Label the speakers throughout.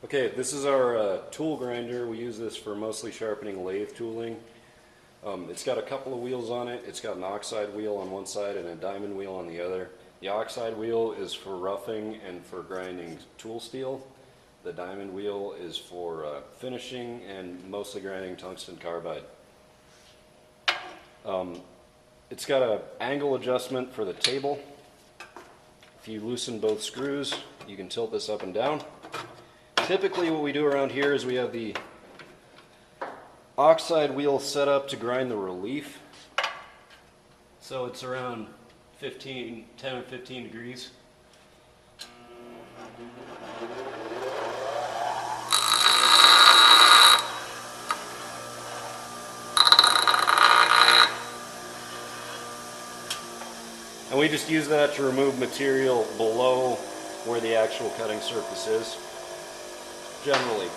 Speaker 1: Okay, this is our tool grinder. We use this for mostly sharpening lathe tooling. It's got a couple of wheels on it. It's got an oxide wheel on one side and a diamond wheel on the other. The oxide wheel is for roughing and for grinding tool steel. The diamond wheel is for finishing and mostly grinding tungsten carbide. It's got an angle adjustment for the table. If you loosen both screws, you can tilt this up and down. Typically what we do around here is we have the oxide wheel set up to grind the relief. So it's around 10 or 15 degrees. And we just use that to remove material below where the actual cutting surface is, generally.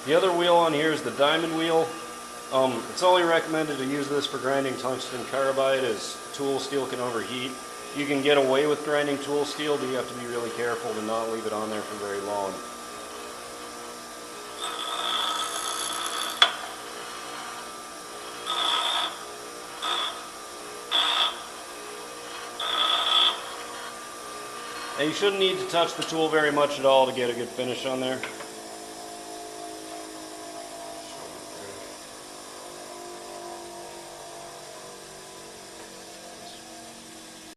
Speaker 1: The other wheel on here is the diamond wheel. It's only recommended to use this for grinding tungsten carbide as tool steel can overheat. You can get away with grinding tool steel, but you have to be really careful to not leave it on there for very long. And you shouldn't need to touch the tool very much at all to get a good finish on there.